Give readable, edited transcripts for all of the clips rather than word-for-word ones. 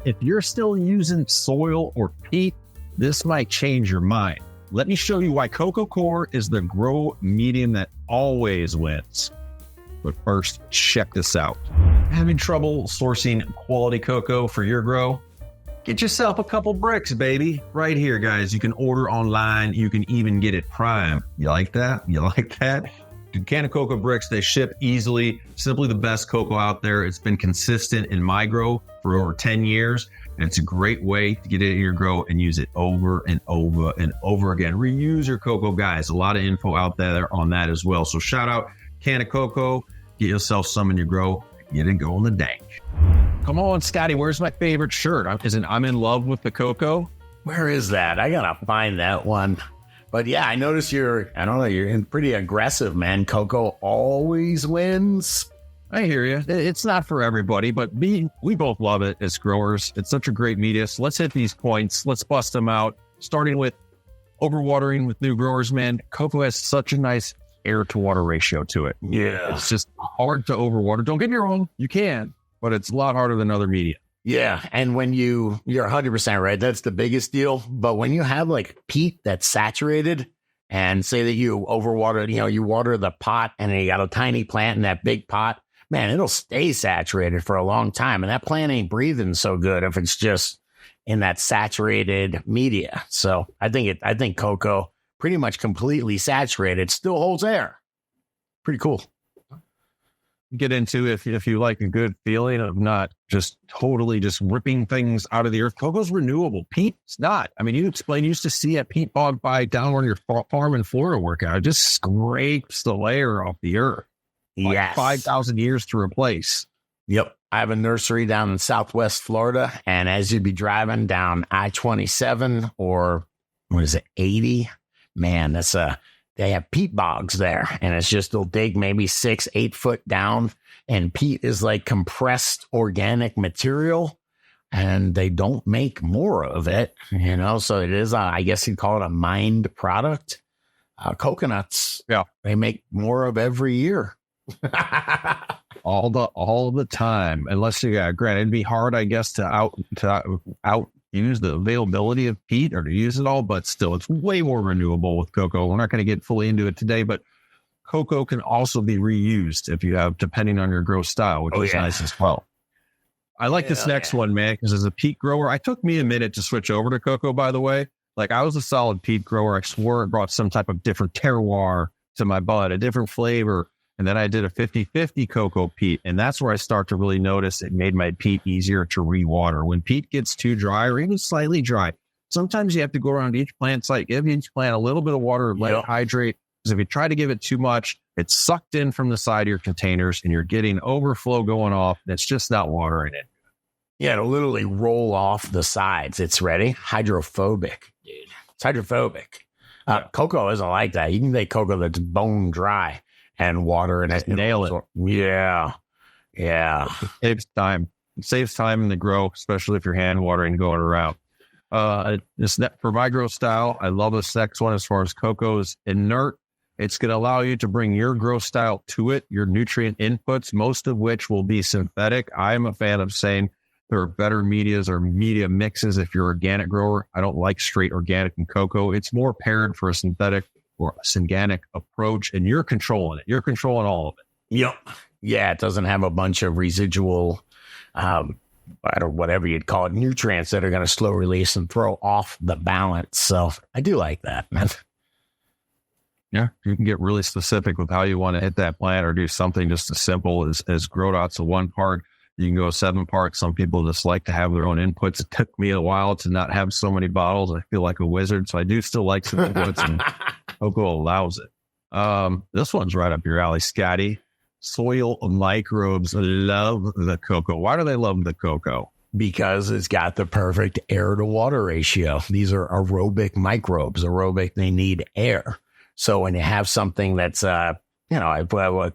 If you're still using soil or peat, this might change your mind. Let me show you why Coco Coir is the grow medium that always wins. But first, check this out. Having trouble sourcing quality cocoa for your grow? Get yourself a couple bricks, baby. Right here, guys. You can order online. You can even get it prime. You like that? You like that? Can of Coco bricks, they ship easily. Simply the best cocoa out there. It's been consistent in my grow for over 10 years. And it's a great way to get it in your grow and use it over and over and over again. Reuse your cocoa, guys. A lot of info out there on that as well. So shout out Can of Coco. Get yourself some in your grow. Get it going the dank. Come on, Scotty. Where's my favorite shirt? I'm in love with the cocoa. Where is that? I gotta find that one. But yeah, I notice you're in pretty aggressive, man. Coco always wins. I hear you. It's not for everybody, but we both love it as growers. It's such a great media. So let's hit these points. Let's bust them out. Starting with overwatering with new growers, man. Cocoa has such a nice air to water ratio to it. Yeah. It's just hard to overwater. Don't get me wrong. You can, but it's a lot harder than other media. Yeah, and when you're 100% right, that's the biggest deal. But when you have like peat that's saturated, and say that you overwater, you water the pot, and then you got a tiny plant in that big pot, man, it'll stay saturated for a long time, and that plant ain't breathing so good if it's just in that saturated media. So I think cocoa pretty much completely saturated still holds air. Pretty cool. Get into if you like a good feeling of not just totally just ripping things out of the earth. Cocoa's renewable. Peat's not. I mean, you used to see a peat bog by down on your farm in Florida workout. It just scrapes the layer off the earth. Like yes. 5,000 years to replace. Yep. I have a nursery down in Southwest Florida. And as you'd be driving down I-27 or 80, man, they have peat bogs there, and it's just, they'll dig maybe 6-8 foot down, and peat is like compressed organic material, and they don't make more of it, so it is, I guess you'd call it a mined product. Coconuts, yeah, they make more of every year. all the time, unless granted, it'd be hard, I guess, to out use the availability of peat or to use it all, but still it's way more renewable with cocoa. We're not going to get fully into it today, but cocoa can also be reused if you have, depending on your grow style, which is nice as well. I like this next one, man, because as a peat grower, it took me a minute to switch over to cocoa, by the way. Like, I was a solid peat grower. I swore it brought some type of different terroir to my bud, a different flavor. And then I did a 50-50 cocoa peat. And that's where I start to really notice it made my peat easier to rewater. When peat gets too dry or even slightly dry, sometimes you have to go around each plant site, give each plant a little bit of water, let it hydrate. Because if you try to give it too much, it's sucked in from the side of your containers and you're getting overflow going off. That's just not watering it. Yeah, it'll literally roll off the sides. It's ready. Hydrophobic, dude. It's hydrophobic. Cocoa isn't like that. You can make cocoa that's bone dry and water and nail it. Yeah. It saves time in the grow, especially if you're hand watering going around. For my grow style, I love this next one as far as cocoa's inert. It's going to allow you to bring your grow style to it, your nutrient inputs, most of which will be synthetic. I'm a fan of saying there are better medias or media mixes if you're an organic grower. I don't like straight organic and cocoa. It's more paired for a synthetic or a syngonic approach, and you're controlling it. You're controlling all of it. Yep. Yeah, it doesn't have a bunch of residual, whatever you'd call it, nutrients that are going to slow release and throw off the balance. So I do like that, man. Yeah, you can get really specific with how you want to hit that plant or do something just as simple as grow dots of 1 part. You can go 7 parts. Some people just like to have their own inputs. It took me a while to not have so many bottles. I feel like a wizard, so I do still like some inputs, and cocoa allows it. This one's right up your alley, Scotty. Soil microbes love the cocoa. Why do they love the cocoa? Because it's got the perfect air to water ratio. These are aerobic microbes. Aerobic, they need air. So when you have something that's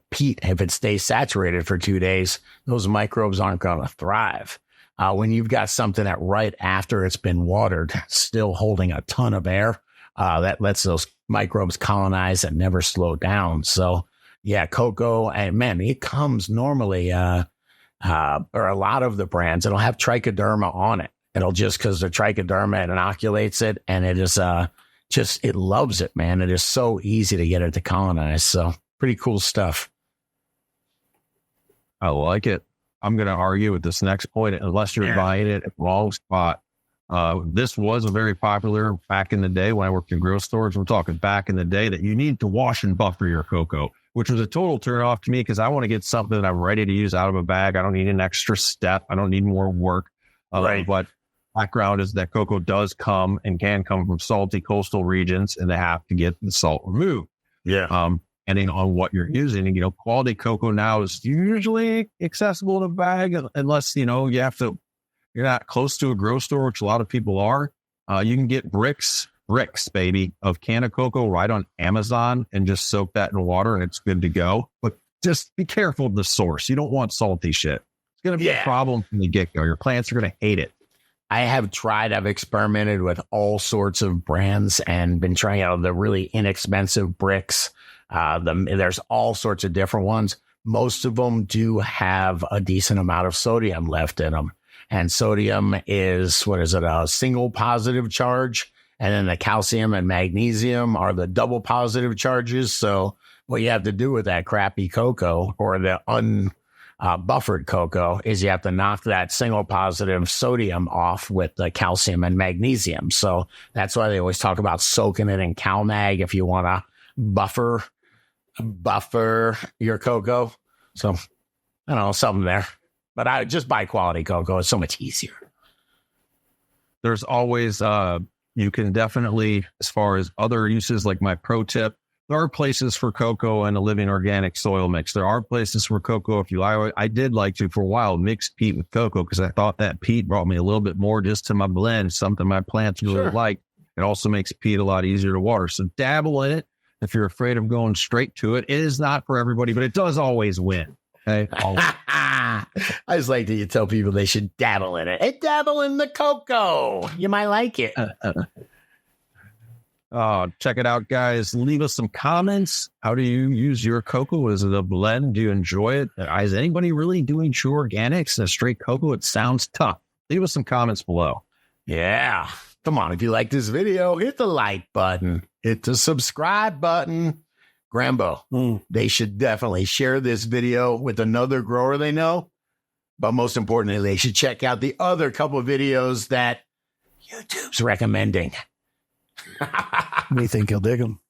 peat, if it stays saturated for 2 days, those microbes aren't going to thrive. When you've got something that right after it's been watered, still holding a ton of air, that lets those microbes colonize and never slow down. So yeah, cocoa, and man, it comes normally, or a lot of the brands, it'll have trichoderma on it. It'll just because the trichoderma it inoculates it, and it is it loves it, man. It is so easy to get it to colonize. So pretty cool stuff. I like it. I'm going to argue with this next point, unless you're buying it at the wrong spot. This was a very popular back in the day when I worked in grocery stores. We're talking back in the day that you need to wash and buffer your cocoa, which was a total turn off to me because I want to get something that I'm ready to use out of a bag. I don't need an extra step. I don't need more work. But background is that cocoa does come and can come from salty coastal regions, and they have to get the salt removed. Yeah. Depending on what you're using. And, quality cocoa now is usually accessible in a bag unless, you're not close to a grocery store, which a lot of people are. You can get bricks, baby, of can of cocoa right on Amazon and just soak that in water and it's good to go. But just be careful of the source. You don't want salty shit. It's going to be a problem from the get-go. Your plants are going to hate it. I've experimented with all sorts of brands and been trying out the really inexpensive bricks. There's all sorts of different ones. Most of them do have a decent amount of sodium left in them. And sodium is, a single positive charge. And then the calcium and magnesium are the double positive charges. So what you have to do with that crappy cocoa or the buffered cocoa is you have to knock that single positive sodium off with the calcium and magnesium. So that's why they always talk about soaking it in CalMag if you want to buffer your cocoa. So I don't know, something there. But I just buy quality cocoa. It's so much easier. There's always, you can definitely, as far as other uses, like my pro tip, there are places for cocoa and a living organic soil mix. There are places for cocoa. I did like to, for a while, mix peat with cocoa because I thought that peat brought me a little bit more just to my blend, something my plants really like. It also makes peat a lot easier to water. So dabble in it. If you're afraid of going straight to it, it is not for everybody, but it does always win. Okay. I just like to tell people they should dabble in it. Hey, dabble in the cocoa. You might like it. Check it out, guys. Leave us some comments. How do you use your cocoa? Is it a blend? Do you enjoy it? Is anybody really doing true organics and straight cocoa? It sounds tough. Leave us some comments below. Yeah. Come on. If you like this video, hit the like button. Hit the subscribe button. Grambo, they should definitely share this video with another grower they know. But most importantly, they should check out the other couple of videos that YouTube's recommending. We think you'll dig them.